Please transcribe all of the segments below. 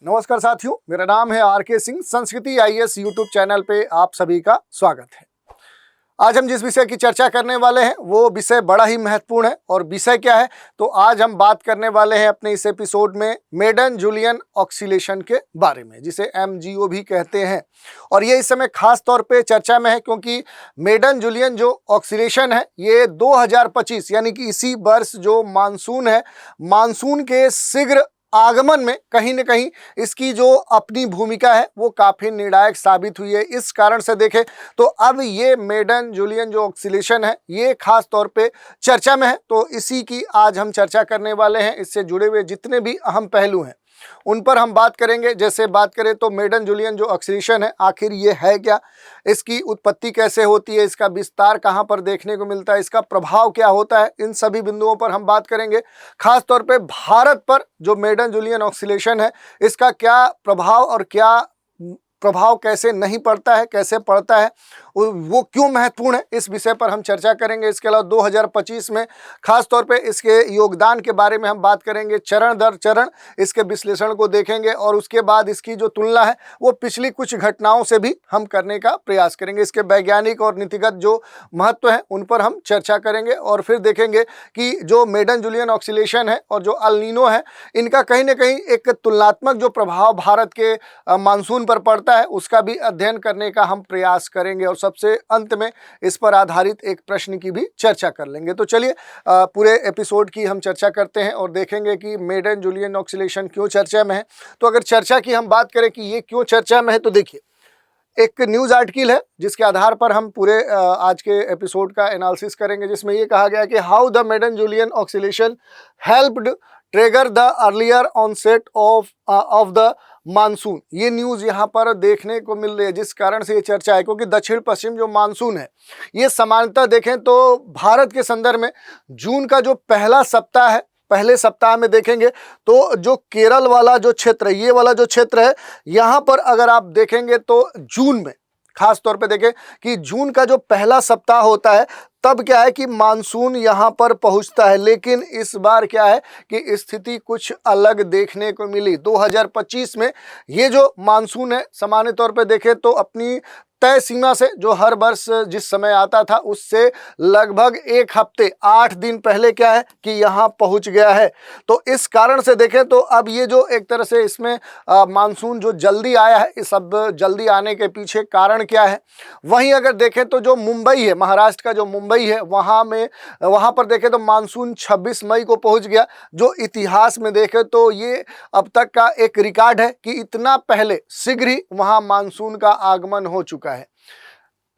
नमस्कार साथियों, मेरा नाम है आर.के. सिंह। संस्कृति आईएएस यूट्यूब चैनल पे आप सभी का स्वागत है। आज हम जिस विषय की चर्चा करने वाले हैं वो विषय बड़ा ही महत्वपूर्ण है। और विषय क्या है, तो आज हम बात करने वाले हैं अपने इस एपिसोड में मेडन जूलियन ऑक्सीलेशन के बारे में, जिसे MGO भी कहते हैं। और ये इस समय खास तौर पे चर्चा में है क्योंकि मेडन जूलियन जो ऑक्सीलेशन है ये 2025 यानी कि इसी वर्ष जो मानसून है, मानसून के शीघ्र आगमन में कहीं न कहीं इसकी जो अपनी भूमिका है वो काफ़ी निर्णायक साबित हुई है। इस कारण से देखें तो अब ये मेडन जूलियन जो ऑक्सीलेशन है ये खास तौर पे चर्चा में है। तो इसी की आज हम चर्चा करने वाले हैं। इससे जुड़े हुए जितने भी अहम पहलू हैं उन पर हम बात करेंगे। जैसे बात करें तो मेडन जूलियन जो ऑक्सीलेशन है आखिर ये है क्या, इसकी उत्पत्ति कैसे होती है, इसका विस्तार कहाँ पर देखने को मिलता है, इसका प्रभाव क्या होता है, इन सभी बिंदुओं पर हम बात करेंगे। खास तौर पे भारत पर जो मेडन जूलियन ऑक्सीलेशन है इसका क्या प्रभाव और क्या प्रभाव कैसे नहीं पड़ता है, कैसे पड़ता है, वो क्यों महत्वपूर्ण है, इस विषय पर हम चर्चा करेंगे। इसके अलावा 2025 में खास तौर पे इसके योगदान के बारे में हम बात करेंगे। चरण दर चरण इसके विश्लेषण को देखेंगे और उसके बाद इसकी जो तुलना है वो पिछली कुछ घटनाओं से भी हम करने का प्रयास करेंगे। इसके वैज्ञानिक और नीतिगत जो महत्व है उन पर हम चर्चा करेंगे और फिर देखेंगे कि जो मेडन जूलियन ऑक्सीलेशन है और जो अल नीनो है इनका कहीं ना कहीं एक तुलनात्मक जो प्रभाव भारत के मानसून पर पड़ता है उसका भी अध्ययन करने का हम प्रयास करेंगे। और सबसे अंत में इस पर आधारित एक प्रश्न की भी चर्चा कर लेंगे। तो चलिए पूरे एपिसोड की हम चर्चा करते हैं और देखेंगे कि मेडन जूलियन ऑक्सीलेशन क्यों चर्चा में है। तो अगर चर्चा की हम बात करें कि ये क्यों चर्चा में है, तो देखिए एक न्यूज़ आर्टिकल है जिसके आधार पर हम पूरे आज के एपिसोड का एनालिसिस करेंगे, जिसमें ये कहा गया कि how the Madden Julian oscillation helped trigger the earlier onset of the monsoon. ये न्यूज़ यहाँ पर देखने को मिल रही है, जिस कारण से ये चर्चा है क्योंकि दक्षिण पश्चिम जो मानसून है ये सामान्यतः देखें तो भारत के संदर्भ में जून का जो पहला सप्ताह है, पहले सप्ताह में देखेंगे तो जो केरल वाला जो क्षेत्र है, ये वाला जो क्षेत्र है, यहाँ पर अगर आप देखेंगे तो जून में खास तौर पे देखें कि जून का जो पहला सप्ताह होता है तब क्या है कि मानसून यहाँ पर पहुँचता है। लेकिन इस बार क्या है कि स्थिति कुछ अलग देखने को मिली। 2025 में ये जो मानसून है सामान्य तौर पे देखें तो अपनी तय सीमा से जो हर वर्ष जिस समय आता था उससे लगभग एक हफ्ते 8 दिन पहले क्या है कि यहाँ पहुँच गया है। तो इस कारण से देखें तो अब ये जो एक तरह से इसमें मानसून जो जल्दी आया है, इस अब जल्दी आने के पीछे कारण क्या है। वहीं अगर देखें तो जो मुंबई है, महाराष्ट्र का जो मुंबई है, वहाँ पर देखें तो मानसून 26 मई को पहुँच गया। जो इतिहास में देखें तो ये अब तक का एक रिकॉर्ड है कि इतना पहले शीघ्र ही वहाँ मानसून का आगमन हो चुका है।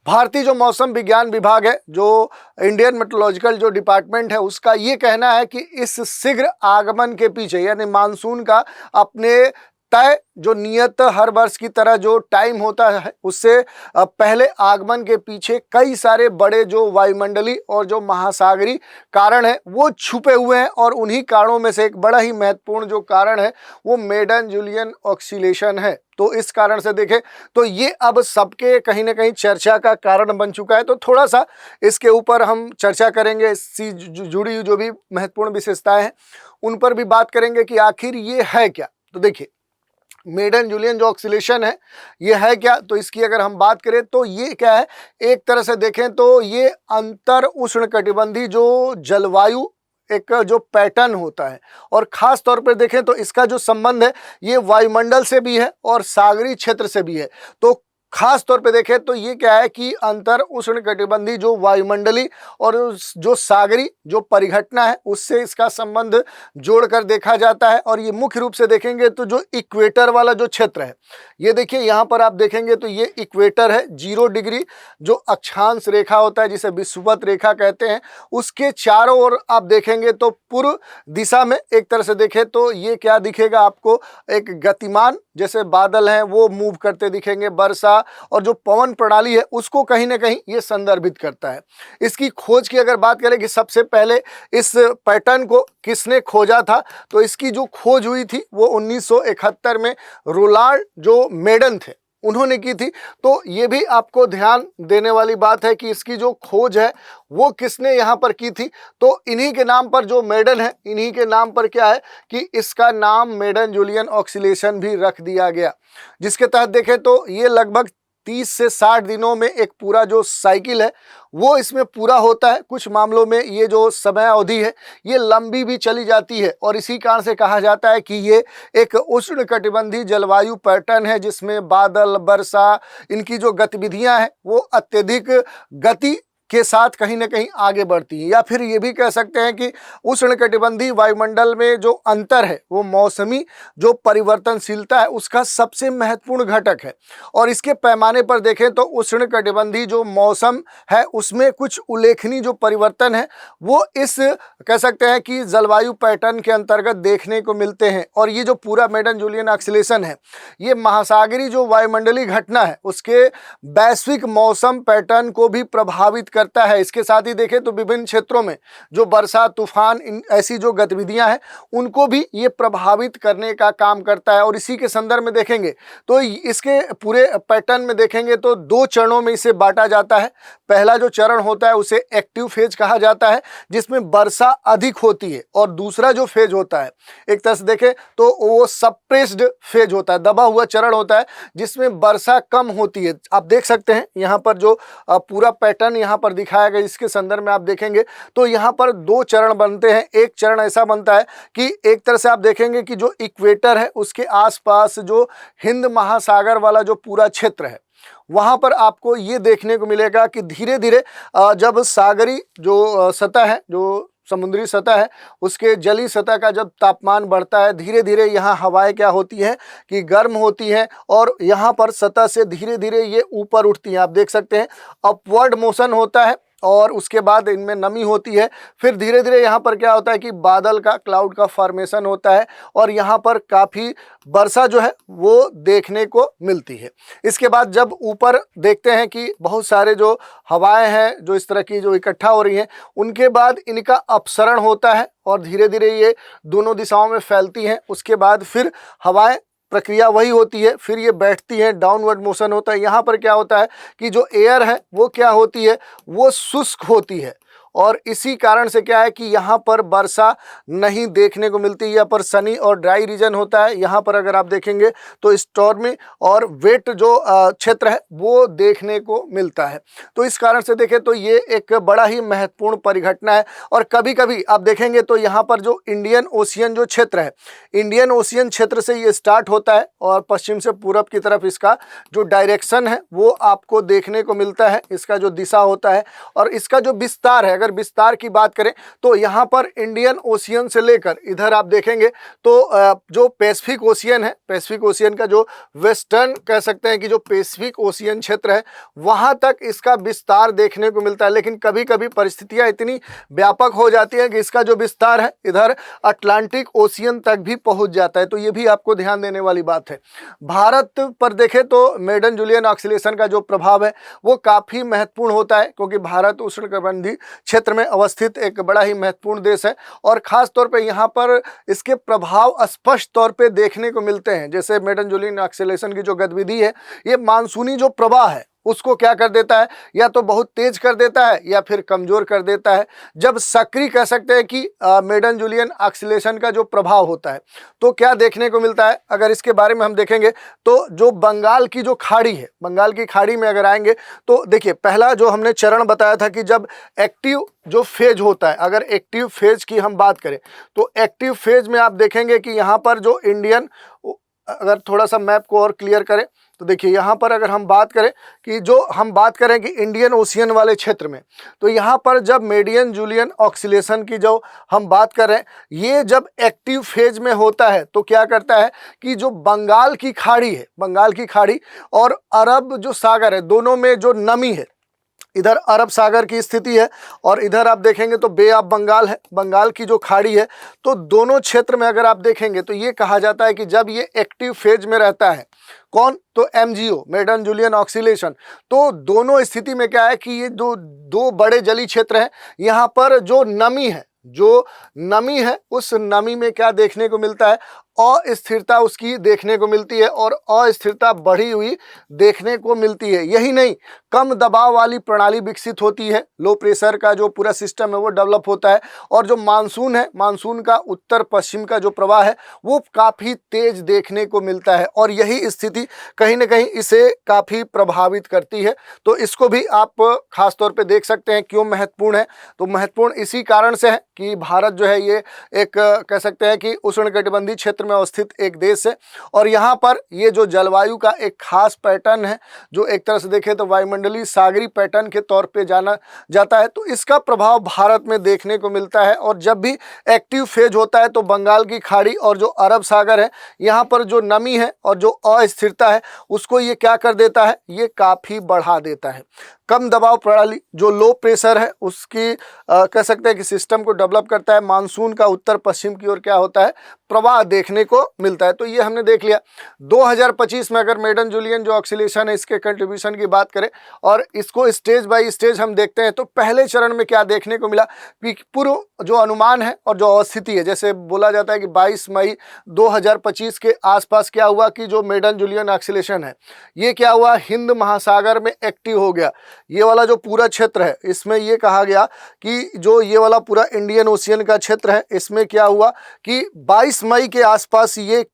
भारतीय जो मौसम विज्ञान विभाग है, जो इंडियन मेट्रोलॉजिकल जो डिपार्टमेंट है, उसका ये कहना है कि इस शीघ्र आगमन के पीछे यानी मानसून का अपने तय जो नियत हर वर्ष की तरह जो टाइम होता है उससे पहले आगमन के पीछे कई सारे बड़े जो वायुमंडली और जो महासागरी कारण है वो छुपे हुए हैं। और उन्हीं कारणों में से एक बड़ा ही महत्वपूर्ण जो कारण है वो मेडन जूलियन ऑक्सीलेशन है। तो इस कारण से देखें तो ये अब सबके कहीं ना कहीं चर्चा का कारण बन चुका है। तो थोड़ा सा इसके ऊपर हम चर्चा करेंगे, इससे जुड़ी हुई जो भी महत्वपूर्ण विशेषताएं हैं उन पर भी बात करेंगे कि आखिर ये है क्या। तो देखिए मेडन जूलियन जो ऑक्सीलेशन है ये है क्या, तो इसकी अगर हम बात करें तो ये क्या है, एक तरह से देखें तो ये अंतर उष्णकटिबंधीय जो जलवायु एक जो पैटर्न होता है और ख़ास तौर पर देखें तो इसका जो संबंध है ये वायुमंडल से भी है और सागरीय क्षेत्र से भी है। तो खास तौर पे देखें तो ये क्या है कि अंतर उष्णकटिबंधीय जो वायुमंडली और जो सागरी जो परिघटना है उससे इसका संबंध जोड़कर देखा जाता है। और ये मुख्य रूप से देखेंगे तो जो इक्वेटर वाला जो क्षेत्र है, ये देखिए यहाँ पर आप देखेंगे तो ये इक्वेटर है, 0 डिग्री जो अक्षांश रेखा होता है जिसे विषुवत रेखा कहते हैं, उसके चारों ओर आप देखेंगे तो पूर्व दिशा में एक तरह से देखें तो ये क्या दिखेगा आपको, एक गतिमान जैसे बादल हैं वो मूव करते दिखेंगे, वर्षा और जो पवन प्रणाली है उसको कहीं ना कहीं ये संदर्भित करता है। इसकी खोज की अगर बात करें कि सबसे पहले इस पैटर्न को किसने खोजा था, तो इसकी जो खोज हुई थी वो 1971 में रोलांड जो मेडन थे, उन्होंने की थी। तो ये भी आपको ध्यान देने वाली बात है कि इसकी जो खोज है वो किसने यहाँ पर की थी। तो इन्हीं के नाम पर जो मेडल है, इन्हीं के नाम पर क्या है कि इसका नाम मेडन जूलियन ऑक्सीलेशन भी रख दिया गया, जिसके तहत देखें तो ये लगभग 30 से 60 दिनों में एक पूरा जो साइकिल है वो इसमें पूरा होता है। कुछ मामलों में ये जो समय अवधि है ये लंबी भी चली जाती है और इसी कारण से कहा जाता है कि ये एक उष्णकटिबंधीय जलवायु पैटर्न है, जिसमें बादल, वर्षा, इनकी जो गतिविधियां हैं वो अत्यधिक गति के साथ कहीं ना कहीं आगे बढ़ती है। या फिर ये भी कह सकते हैं कि उष्णकटिबंधीय वायुमंडल में जो अंतर है वो मौसमी जो परिवर्तनशीलता है उसका सबसे महत्वपूर्ण घटक है। और इसके पैमाने पर देखें तो उष्णकटिबंधीय जो मौसम है उसमें कुछ उल्लेखनीय जो परिवर्तन है वो इस कह सकते हैं कि जलवायु पैटर्न के अंतर्गत देखने को मिलते हैं। और ये जो पूरा मेडन जूलियन ऑक्सीलेशन है ये महासागरीय जो वायुमंडलीय घटना है उसके वैश्विक मौसम पैटर्न को भी प्रभावित करता है। इसके साथ ही देखें तो विभिन्न क्षेत्रों में जो वर्षा, तूफान, ऐसी जो गतिविधियां हैं उनको भी ये प्रभावित करने का काम करता है। और इसी के संदर्भ में देखेंगे तो इसके पूरे पैटर्न में देखेंगे तो 2 चरणों में इसे बांटा जाता है। पहला जो चरण होता है उसे एक्टिव फेज कहा जाता है, जिसमें वर्षा अधिक होती है। और दूसरा जो फेज होता है एक तरह से देखें तो वो सप्रेस्ड फेज होता है, दबा हुआ चरण होता है, जिसमें वर्षा कम होती है। आप देख सकते हैं यहाँ पर जो पूरा पैटर्न यहाँ पर दिखाया गया, इसके संदर्भ में आप देखेंगे तो यहाँ पर 2 चरण बनते हैं। एक चरण ऐसा बनता है कि एक तरह से आप देखेंगे कि जो इक्वेटर है उसके आसपास जो हिंद महासागर वाला जो पूरा क्षेत्र है वहाँ पर आपको ये देखने को मिलेगा कि धीरे धीरे जब सागरी जो सतह है, जो समुद्री सतह है, उसके जली सतह का जब तापमान बढ़ता है धीरे धीरे यहाँ हवाएं क्या होती हैं कि गर्म होती हैं और यहाँ पर सतह से धीरे धीरे ये ऊपर उठती हैं। आप देख सकते हैं अपवर्ड मोशन होता है और उसके बाद इनमें नमी होती है। फिर धीरे धीरे यहाँ पर क्या होता है कि बादल का, क्लाउड का फॉर्मेशन होता है और यहाँ पर काफ़ी वर्षा जो है वो देखने को मिलती है। इसके बाद जब ऊपर देखते हैं कि बहुत सारे जो हवाएं हैं जो इस तरह की जो इकट्ठा हो रही हैं, उनके बाद इनका अपसरण होता है और धीरे धीरे ये दोनों दिशाओं में फैलती हैं। उसके बाद फिर हवाएं, प्रक्रिया वही होती है, फिर ये बैठती है, डाउनवर्ड मोशन होता है। यहाँ पर क्या होता है कि जो एयर है वो क्या होती है, वो शुष्क होती है और इसी कारण से क्या है कि यहाँ पर वर्षा नहीं देखने को मिलती। यहाँ पर सनी और ड्राई रीजन होता है। यहाँ पर अगर आप देखेंगे तो स्टॉर्मी और वेट जो क्षेत्र है वो देखने को मिलता है। तो इस कारण से देखें तो ये एक बड़ा ही महत्वपूर्ण परिघटना है। और कभी कभी आप देखेंगे तो यहाँ पर जो इंडियन ओशियन जो क्षेत्र है, इंडियन ओशियन क्षेत्र से ये स्टार्ट होता है और पश्चिम से पूरब की तरफ इसका जो डायरेक्शन है वो आपको देखने को मिलता है, इसका जो दिशा होता है। और इसका जो विस्तार है, अगर विस्तार की बात करें तो यहाँ पर इंडियन ओशियन से लेकर इधर आप देखेंगे तो जो पैसिफिक ओशियन है, पैसिफिक ओशियन का जो वेस्टर्न कह सकते हैं कि जो पैसिफिक ओशियन क्षेत्र है वहाँ तक इसका विस्तार देखने को मिलता है। लेकिन कभी कभी परिस्थितियाँ इतनी व्यापक हो जाती हैं कि इसका जो विस्तार है इधर अटलांटिक ओशियन तक भी पहुँच जाता है। तो ये भी आपको ध्यान देने वाली बात है। भारत पर देखें तो मेडन जूलियन ऑक्सीलेशन का जो प्रभाव है वो काफ़ी महत्वपूर्ण होता है, क्योंकि भारत उष्णकटिबंधीय क्षेत्र में अवस्थित एक बड़ा ही महत्वपूर्ण देश है और खास तौर पे यहाँ पर इसके प्रभाव स्पष्ट तौर पे देखने को मिलते हैं। जैसे मेडन जूलियन ऑक्सीलेशन की जो गतिविधि है ये मानसूनी जो प्रवाह है उसको क्या कर देता है, या तो बहुत तेज कर देता है या फिर कमजोर कर देता है। जब सक्रिय कह सकते हैं कि मेडन जूलियन ऑक्सीलेशन का जो प्रभाव होता है तो क्या देखने को मिलता है, अगर इसके बारे में हम देखेंगे तो जो बंगाल की जो खाड़ी है, बंगाल की खाड़ी में अगर आएंगे तो देखिए पहला जो हमने चरण बताया था कि जब एक्टिव जो फेज होता है, अगर एक्टिव फेज की हम बात करें तो एक्टिव फेज में आप देखेंगे कि यहाँ पर जो इंडियन, अगर थोड़ा सा मैप को और क्लियर करें तो देखिए यहाँ पर अगर हम बात करें कि जो हम बात करें कि इंडियन ओशियन वाले क्षेत्र में, तो यहाँ पर जब मेडन जूलियन ऑक्सीलेशन की जो हम बात करें ये जब एक्टिव फेज में होता है तो क्या करता है कि जो बंगाल की खाड़ी है, बंगाल की खाड़ी और अरब जो सागर है दोनों में जो नमी है, इधर अरब सागर की स्थिति है और इधर आप देखेंगे तो बे ऑफ बंगाल है, बंगाल की जो खाड़ी है, तो दोनों क्षेत्र में अगर आप देखेंगे तो ये कहा जाता है कि जब ये एक्टिव फेज में रहता है, कौन, तो एमजीओ मेडन जूलियन ऑक्सीलेशन, तो दोनों स्थिति में क्या है कि ये दो बड़े जलीय क्षेत्र हैं, यहाँ पर जो नमी है, जो नमी है उस नमी में क्या देखने को मिलता है, अस्थिरता उसकी देखने को मिलती है और अस्थिरता बढ़ी हुई देखने को मिलती है। यही नहीं, कम दबाव वाली प्रणाली विकसित होती है, लो प्रेशर का जो पूरा सिस्टम है वो डेवलप होता है। और जो मानसून है, मानसून का उत्तर पश्चिम का जो प्रवाह है वो काफ़ी तेज देखने को मिलता है और यही स्थिति कहीं ना कहीं इसे काफ़ी प्रभावित करती है। तो इसको भी आप खास तौर पे देख सकते हैं क्यों महत्वपूर्ण है। तो महत्वपूर्ण इसी कारण से है कि भारत जो है ये एक कह सकते हैं कि उष्णकटिबंधीय क्षेत्र में अवस्थित एक देश है और यहाँ पर ये जो जलवायु का एक खास पैटर्न है, जो एक तरह से देखें तो वायुमंडलीय सागरी पैटर्न के तौर पे जाना जाता है, तो इसका प्रभाव भारत में देखने को मिलता है। और जब भी एक्टिव फेज होता है तो बंगाल की खाड़ी और जो अरब सागर है, यहाँ पर जो नमी है और जो अस्थिरता है उसको ये क्या कर देता है, ये काफ़ी बढ़ा देता है। कम दबाव प्रणाली जो लो प्रेशर है उसकी कह सकते हैं कि सिस्टम को डेवलप करता है। मानसून का उत्तर पश्चिम की ओर क्या होता है, प्रवाह देखने को मिलता है। तो ये हमने देख लिया। 2025 में अगर मेडन जूलियन जो ऑक्सीलेशन है इसके कंट्रीब्यूशन की बात करें और इसको स्टेज बाय स्टेज हम देखते हैं तो पहले चरण में क्या देखने को मिला कि पूर्व जो अनुमान है और जो अवस्थिति है, जैसे बोला जाता है कि 22 मई 2025 के आसपास क्या हुआ कि जो मेडन जूलियन ऑक्सीलेशन है ये क्या हुआ, हिंद महासागर में एक्टिव हो गया। ये वाला जो पूरा क्षेत्र है इसमें ये कहा गया कि जो ये वाला पूरा इंडियन ओशियन का क्षेत्र है इसमें क्या हुआ कि 22 मई के आसपास ये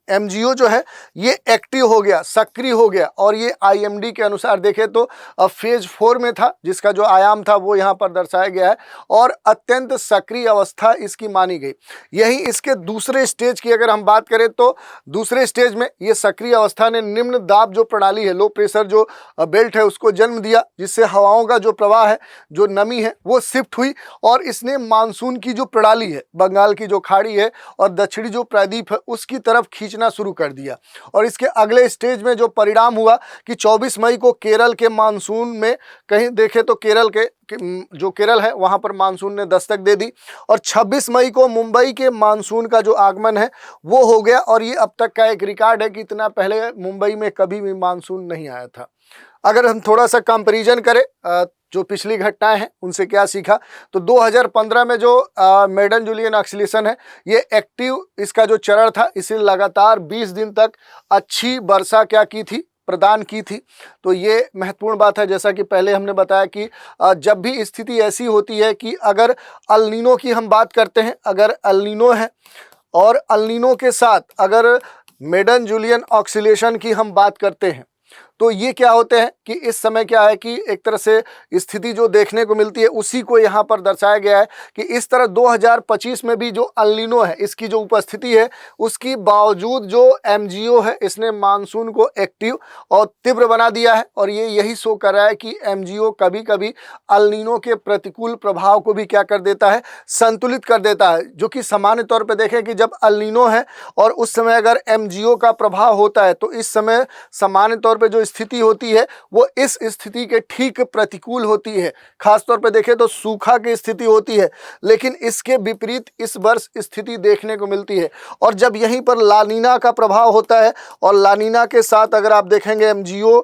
एमजीओ जो है ये एक्टिव हो गया, सक्रिय हो गया। और ये आईएमडी के अनुसार देखें तो फेज 4 में था, जिसका जो आयाम था वो यहाँ पर दर्शाया गया है और अत्यंत सक्रिय अवस्था इसकी मानी गई। यही इसके दूसरे स्टेज की अगर हम बात करें तो दूसरे स्टेज में ये सक्रिय अवस्था ने निम्न दाब जो प्रणाली है, लो प्रेशर जो बेल्ट है उसको जन्म दिया, जिससे हवाओं का जो प्रवाह है, जो नमी है वो शिफ्ट हुई और इसने मानसून की जो प्रणाली है, बंगाल की जो खाड़ी है और दक्षिणी जो प्रायद्वीप है उसकी तरफ खींचना शुरू कर दिया। और इसके अगले स्टेज में जो परिणाम हुआ कि 24 मई को केरल के मानसून में कहीं देखें तो केरल के जो केरल है वहां पर मानसून ने दस्तक दे दी और 26 मई को मुंबई के मानसून का जो आगमन है वो हो गया। और ये अब तक का एक रिकॉर्ड है कि इतना पहले मुंबई में कभी भी मानसून नहीं आया था। अगर हम थोड़ा सा कंपैरिजन करें जो पिछली घटनाएं हैं उनसे क्या सीखा, तो 2015 में जो मेडन जूलियन ऑक्सीलेशन है ये एक्टिव इसका जो चरण था, इसे लगातार 20 दिन तक अच्छी वर्षा क्या की थी, प्रदान की थी। तो ये महत्वपूर्ण बात है। जैसा कि पहले हमने बताया कि जब भी स्थिति ऐसी होती है कि अगर अल नीनो की हम बात करते हैं, अगर अल नीनो है और अल नीनो के साथ अगर मेडन जूलियन ऑक्सीलेशन की हम बात करते हैं तो ये क्या होते हैं कि इस समय क्या है कि एक तरह से स्थिति जो देखने को मिलती है उसी को यहाँ पर दर्शाया गया है कि इस तरह 2025 में भी जो अल नीनो है इसकी जो उपस्थिति है उसकी बावजूद जो एमजीओ है इसने मानसून को एक्टिव और तीव्र बना दिया है। और ये यही शो कर रहा है कि एमजीओ कभी कभी अल नीनो के प्रतिकूल प्रभाव को भी क्या कर देता है, संतुलित कर देता है। जो कि सामान्य तौर पर देखें कि जब अल नीनो है और उस समय अगर एमजीओ का प्रभाव होता है तो इस समय सामान्य तौर पर जो स्थिति होती है वो इस स्थिति के ठीक प्रतिकूल होती है। खास तौर पे देखें तो सूखा की स्थिति होती है, लेकिन इसके विपरीत इस वर्ष स्थिति देखने को मिलती है। और जब यहीं पर लानीना का प्रभाव होता है और लानीना के साथ अगर आप देखेंगे एमजीओ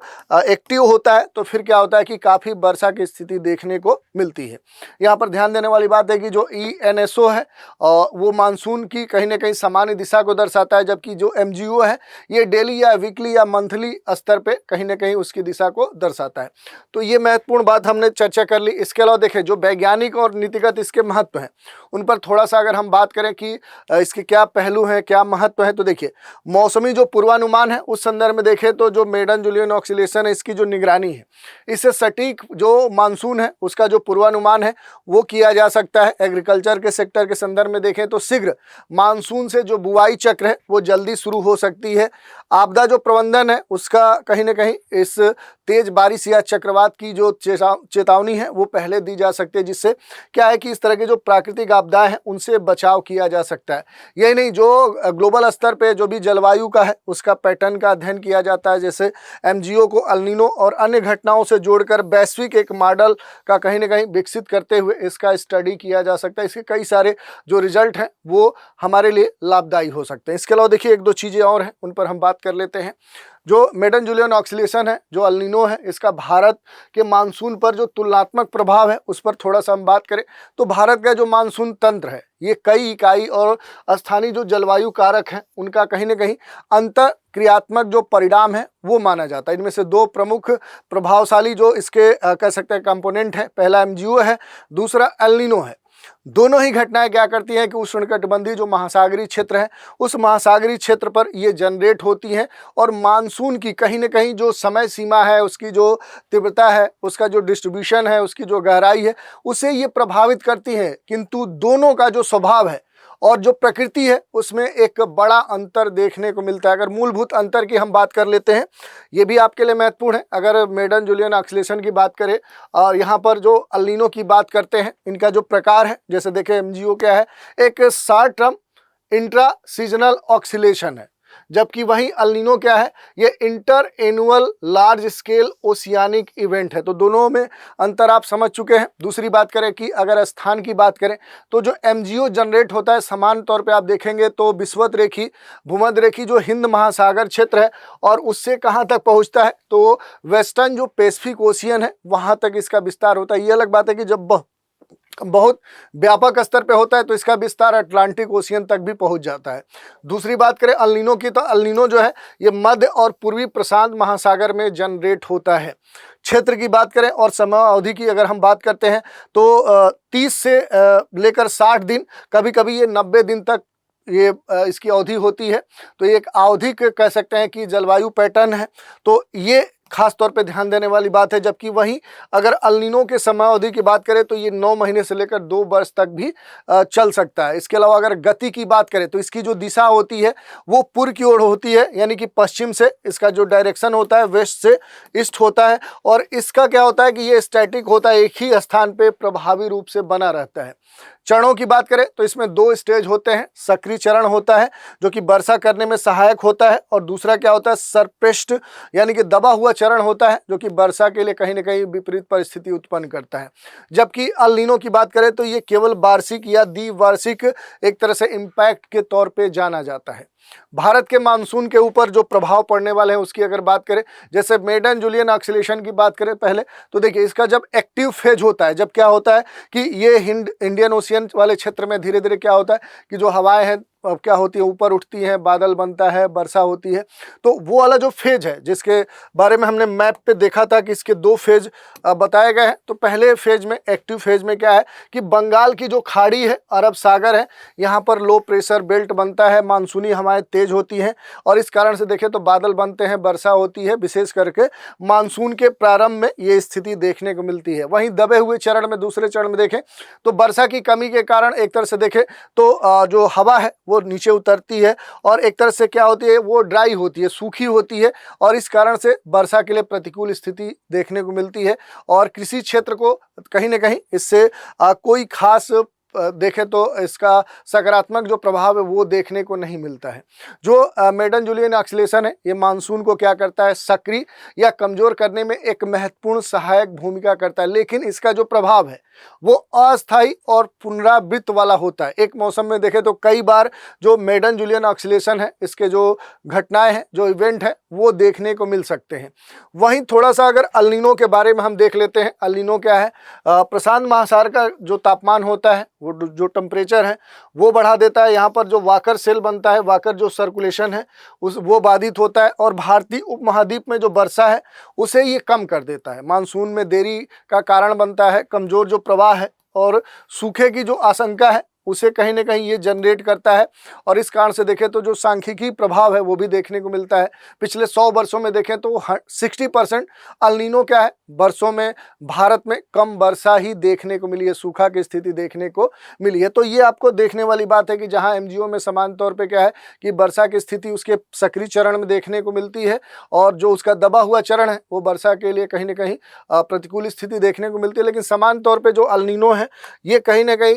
एक्टिव होता है तो फिर क्या होता है कि काफ़ी वर्षा की स्थिति देखने को मिलती है। यहाँ पर ध्यान देने वाली बात है कि जो ENSO है वो मानसून की कहीं ना कहीं सामान्य दिशा को दर्शाता है, जबकि जो एमजीओ है ये डेली या वीकली या मंथली स्तर पे कहीं ना कहीं उसकी दिशा को दर्शाता है। तो ये महत्वपूर्ण बात हमने चर्चा कर ली। इसके अलावा देखें जो वैज्ञानिक और नीतिगत इसके महत्व हैं उन पर थोड़ा सा अगर हम बात करें कि इसके क्या पहलू हैं, क्या महत्व है, तो देखिए मौसमी जो पूर्वानुमान है उस संदर्भ में देखें तो जो मेडन जूलियन ऑक्सीलेशन है इसकी जो निगरानी है, इससे सटीक जो मानसून है उसका जो पूर्वानुमान है वो किया जा सकता है। एग्रीकल्चर के सेक्टर के संदर्भ में देखें तो शीघ्र मानसून से जो बुआई चक्र है वो जल्दी शुरू हो सकती है। आपदा जो प्रबंधन है उसका कहीं ना कहीं इस तेज बारिश या चक्रवात की जो चेतावनी है वो पहले दी जा सकती है, जिससे क्या है कि इस तरह के जो प्राकृतिक आपदाएं हैं उनसे बचाव किया जा सकता है। यही नहीं, जो ग्लोबल स्तर पे जो भी जलवायु का है उसका पैटर्न का अध्ययन किया जाता है, जैसे एमजीओ को अल नीनो और अन्य घटनाओं से जोड़कर वैश्विक एक मॉडल का कहीं ना कहीं विकसित करते हुए इसका स्टडी किया जा सकता है। इसके कई सारे जो रिजल्ट हैं वो हमारे लिए लाभदायी हो सकते हैं। इसके अलावा देखिए एक दो चीज़ें और हैं उन पर हम बात कर लेते हैं। जो मेडन जूलियन ऑक्सीलेशन है, जो अल नीनो है, इसका भारत के मानसून पर जो तुलनात्मक प्रभाव है उस पर थोड़ा सा हम बात करें तो भारत का जो मानसून तंत्र है ये कई इकाई और स्थानीय जो जलवायु कारक हैं उनका कहीं ना कहीं अंतर क्रियात्मक जो परिणाम है वो माना जाता है। इनमें से दो प्रमुख प्रभावशाली जो इसके कह सकते हैं कंपोनेंट है, पहला एमजीओ है, दूसरा एल नीनो है। दोनों ही घटनाएं क्या करती हैं कि उष्णकटिबंधीय जो महासागरीय क्षेत्र है उस महासागरीय क्षेत्र पर ये जनरेट होती हैं और मानसून की कहीं ना कहीं जो समय सीमा है, उसकी जो तीव्रता है, उसका जो डिस्ट्रीब्यूशन है, उसकी जो गहराई है, उसे ये प्रभावित करती हैं। किंतु दोनों का जो स्वभाव है और जो प्रकृति है उसमें एक बड़ा अंतर देखने को मिलता है। अगर मूलभूत अंतर की हम बात कर लेते हैं, ये भी आपके लिए महत्वपूर्ण है। अगर मेडन जूलियन ऑक्सीलेशन की बात करें और यहाँ पर जो अल नीनो की बात करते हैं, इनका जो प्रकार है, जैसे देखें एमजीओ क्या है, एक short term intra seasonal oscillation है, जबकि वहीं अल नीनो क्या है, ये inter annual large scale oceanic event है। तो दोनों में अंतर आप समझ चुके हैं। दूसरी बात करें कि अगर स्थान की बात करें तो जो एमजीओ जनरेट होता है समान तौर पे आप देखेंगे तो विषुवत रेखी भूमध्य रेखी जो हिंद महासागर क्षेत्र है और उससे कहाँ तक पहुँचता है तो वेस्टर्न जो पैसिफिक ओशियन है वहाँ तक इसका विस्तार होता है। ये अलग बात है कि जब बहुत व्यापक स्तर पे होता है तो इसका विस्तार अटलांटिक ओशियन तक भी पहुंच जाता है। दूसरी बात करें अल नीनो की तो अल नीनो जो है ये मध्य और पूर्वी प्रशांत महासागर में जनरेट होता है। क्षेत्र की बात करें और समय अवधि की अगर हम बात करते हैं तो 30 से लेकर 60 दिन, कभी कभी ये 90 दिन तक ये इसकी अवधि होती है। तो ये एक आवधिक कह सकते हैं कि जलवायु पैटर्न है, तो ये खास तौर पे ध्यान देने वाली बात है। जबकि वहीं अगर अल नीनो के समय अवधि की बात करें तो ये 9 महीने से लेकर 2 वर्ष तक भी चल सकता है। इसके अलावा अगर गति की बात करें तो इसकी जो दिशा होती है वो पूर्व की ओर होती है, यानी कि पश्चिम से इसका जो डायरेक्शन होता है वेस्ट से ईस्ट होता है। और इसका क्या होता है कि ये स्टैटिक होता है, एक ही स्थान पे प्रभावी रूप से बना रहता है। चरणों की बात करें तो इसमें 2 स्टेज होते हैं। सक्रिय चरण होता है जो कि वर्षा करने में सहायक होता है, और दूसरा क्या होता है सरप्रेस्ड यानी कि दबा हुआ चरण होता है जो कि वर्षा के लिए कहीं ना कहीं विपरीत परिस्थिति उत्पन्न करता है। जबकि अल नीनो की बात करें तो ये केवल वार्षिक या द्विवार्षिक एक तरह से इम्पैक्ट के तौर पे जाना जाता है। भारत के मानसून के ऊपर जो प्रभाव पड़ने वाले हैं उसकी अगर बात करें, जैसे मेडन जूलियन ऑक्सीलेशन की बात करें पहले, तो देखिए इसका जब एक्टिव फेज होता है, जब क्या होता है कि ये इंडियन ओशियन वाले क्षेत्र में धीरे धीरे क्या होता है कि जो हवाएं हैं क्या होती है ऊपर उठती हैं, बादल बनता है, वर्षा होती है। तो वो वाला जो फेज है जिसके बारे में हमने मैप पे देखा था कि इसके 2 फेज बताए गए हैं। तो पहले फेज में एक्टिव फेज में क्या है कि बंगाल की जो खाड़ी है, अरब सागर है, यहाँ पर लो प्रेशर बेल्ट बनता है, मानसूनी हवाएं तेज होती हैं और इस कारण से देखें तो बादल बनते हैं, वर्षा होती है। विशेष करके मानसून के प्रारंभ में ये स्थिति देखने को मिलती है। वहीं दबे हुए चरण में, दूसरे चरण में देखें तो वर्षा की कमी के कारण एक तरह से देखें तो जो हवा है वो नीचे उतरती है और एक तरह से क्या होती है वो ड्राई होती है, सूखी होती है, और इस कारण से वर्षा के लिए प्रतिकूल स्थिति देखने को मिलती है। और कृषि क्षेत्र को कहीं ना कहीं इससे कोई खास देखें तो इसका सकारात्मक जो प्रभाव है वो देखने को नहीं मिलता है। जो मेडन जूलियन ऑक्सीलेशन है ये मानसून को क्या करता है, सक्रिय या कमजोर करने में एक महत्वपूर्ण सहायक भूमिका करता है, लेकिन इसका जो प्रभाव है वो अस्थायी और पुनरावृत्त वाला होता है। एक मौसम में देखें तो कई बार जो मेडन जूलियन ऑक्सीलेशन है इसके जो घटनाएं हैं, जो इवेंट है वो देखने को मिल सकते हैं। वहीं थोड़ा सा अगर अल नीनो के बारे में हम देख लेते हैं। अल नीनो क्या है, प्रशांत महासागर का जो तापमान होता है वो जो टेम्परेचर है वो बढ़ा देता है। यहाँ पर जो वाकर सेल बनता है, वाकर जो सर्कुलेशन है वो बाधित होता है, और भारतीय उपमहाद्वीप में जो वर्षा है उसे ये कम कर देता है। मानसून में देरी का कारण बनता है। कमजोर जो प्रवाह है और सूखे की जो आशंका है उसे कहीं ना कहीं ये जनरेट करता है, और इस कारण से देखें तो जो सांख्यिकी प्रभाव है वो भी देखने को मिलता है। पिछले 100 वर्षों में देखें तो 60% अल नीनो क्या है, वर्षों में भारत में कम वर्षा ही देखने को मिली है, सूखा की स्थिति देखने को मिली है। तो ये आपको देखने वाली बात है कि जहाँ एमजीओ में समान तौर पर क्या है कि वर्षा की स्थिति उसके सक्रिय चरण में देखने को मिलती है, और जो उसका दबा हुआ चरण है वो वर्षा के लिए कहीं ना कहीं प्रतिकूल स्थिति देखने को मिलती है। लेकिन समान तौर पर जो अल नीनो है ये कहीं ना कहीं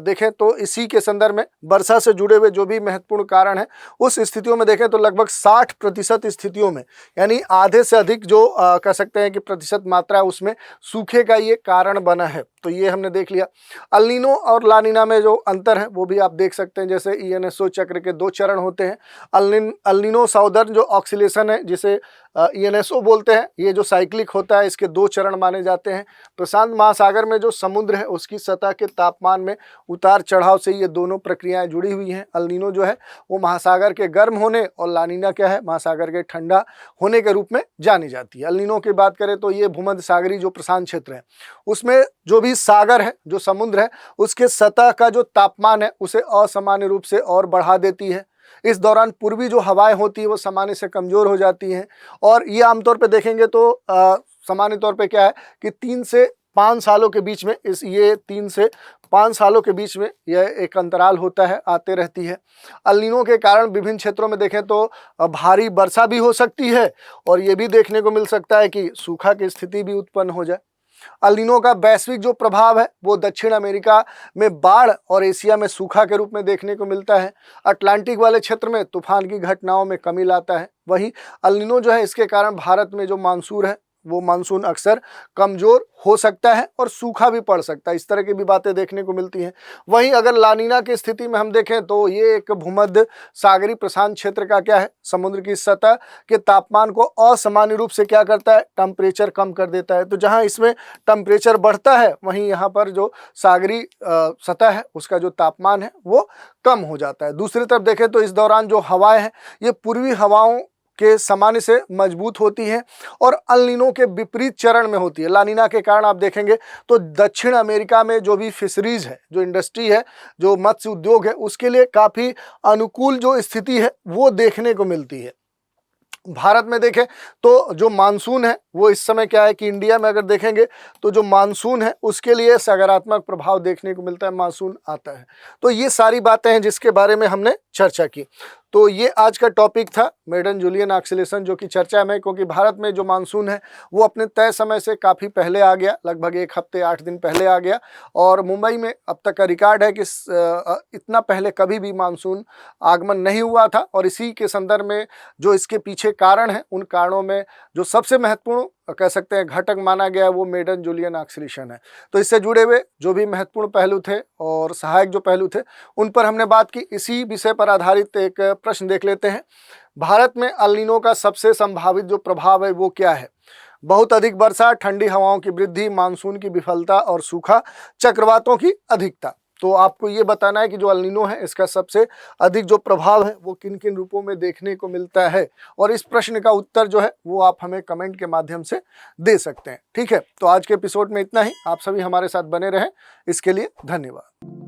देखें तो तो इसी के संदर्भ में वर्षा से जुड़े हुए जो भी महत्वपूर्ण कारण है उस स्थितियों में देखें तो लगभग 60% स्थितियों में, यानी आधे से अधिक जो कह सकते हैं कि प्रतिशत मात्रा है उसमें सूखे का ये कारण बना है। तो ये हमने देख लिया। अल नीनो और ला नीना में जो अंतर है वो भी आप देख सकते हैं। जैसे ईएनएसओ चक्र के 2 चरण होते हैं। अल नीनो साउदर्न जो ऑक्सीलेशन है जिसे ईएनएसओ बोलते हैं, ये जो साइक्लिक होता है इसके 2 चरण माने जाते हैं। प्रशांत महासागर में जो समुद्र है उसकी सतह के तापमान में उतार चढ़ाव से ये दोनों प्रक्रियाएं जुड़ी हुई हैं। अल नीनो जो है वो महासागर के गर्म होने और ला नीना क्या है, महासागर के ठंडा होने के रूप में जानी जाती है। अल नीनो की बात करें तो ये भूमध्य सागरीय जो प्रशांत क्षेत्र है उसमें जो भी सागर है, जो समुद्र है, उसके सतह का जो तापमान है उसे असामान्य रूप से और बढ़ा देती है। इस दौरान पूर्वी जो हवाएं होती है वो सामान्य से कमजोर हो जाती हैं और ये आमतौर पे देखेंगे तो सामान्य तौर पे क्या है कि 3 से 5 सालों के बीच में ये 3 से 5 सालों के बीच में यह एक अंतराल होता है, आते रहती है। अल नीनो के कारण विभिन्न क्षेत्रों में देखें तो भारी वर्षा भी हो सकती है और ये भी देखने को मिल सकता है कि सूखा की स्थिति भी उत्पन्न हो जाए। अल नीनो का वैश्विक जो प्रभाव है वो दक्षिण अमेरिका में बाढ़ और एशिया में सूखा के रूप में देखने को मिलता है। अटलांटिक वाले क्षेत्र में तूफान की घटनाओं में कमी लाता है। वहीं अल नीनो जो है इसके कारण भारत में जो मानसून है वो मानसून अक्सर कमजोर हो सकता है और सूखा भी पड़ सकता है। इस तरह की भी बातें देखने को मिलती हैं। वहीं अगर ला नीना की स्थिति में हम देखें तो ये एक भूमध्य सागरीय प्रशांत क्षेत्र का क्या है, समुद्र की सतह के तापमान को असामान्य रूप से क्या करता है, टेम्परेचर कम कर देता है। तो जहां इसमें टेम्परेचर बढ़ता है वहीं यहाँ पर जो सागरीय सतह है उसका जो तापमान है वो कम हो जाता है। दूसरी तरफ देखें तो इस दौरान जो हवाएं हैं ये पूर्वी हवाओं के सामान्य से मजबूत होती हैं और अल नीनो के विपरीत चरण में होती है। ला नीना के कारण आप देखेंगे तो दक्षिण अमेरिका में जो भी फिशरीज है, जो इंडस्ट्री है, जो मत्स्य उद्योग है, उसके लिए काफ़ी अनुकूल जो स्थिति है वो देखने को मिलती है। भारत में देखें तो जो मानसून है वो इस समय क्या है कि इंडिया में अगर देखेंगे तो जो मानसून है उसके लिए सकारात्मक प्रभाव देखने को मिलता है, मानसून आता है। तो ये सारी बातें हैं जिसके बारे में हमने चर्चा की। तो ये आज का टॉपिक था मेडन जूलियन ऑक्सीलेशन जो कि चर्चा में, क्योंकि भारत में जो मानसून है वो अपने तय समय से काफ़ी पहले आ गया, लगभग 1 हफ्ते 8 दिन पहले आ गया और मुंबई में अब तक का रिकॉर्ड है कि इतना पहले कभी भी मानसून आगमन नहीं हुआ था। और इसी के संदर्भ में जो इसके पीछे कारण है उन कारणों में जो सबसे महत्वपूर्ण कह सकते हैं घटक माना गया है वो मेडन जूलियन ऑक्सीलेशन है। तो इससे जुड़े हुए जो भी महत्वपूर्ण पहलू थे और सहायक जो पहलू थे उन पर हमने बात की। इसी विषय पर आधारित एक प्रश्न देख लेते हैं। भारत में अल नीनो का सबसे संभावित जो प्रभाव है वो क्या है? बहुत अधिक वर्षा, ठंडी हवाओं की वृद्धि, मानसून की विफलता और सूखा, चक्रवातों की अधिकता। तो आपको ये बताना है कि जो अल नीनो है इसका सबसे अधिक जो प्रभाव है वो किन किन रूपों में देखने को मिलता है, और इस प्रश्न का उत्तर जो है वो आप हमें कमेंट के माध्यम से दे सकते हैं। ठीक है, तो आज के एपिसोड में इतना ही। आप सभी हमारे साथ बने रहें, इसके लिए धन्यवाद।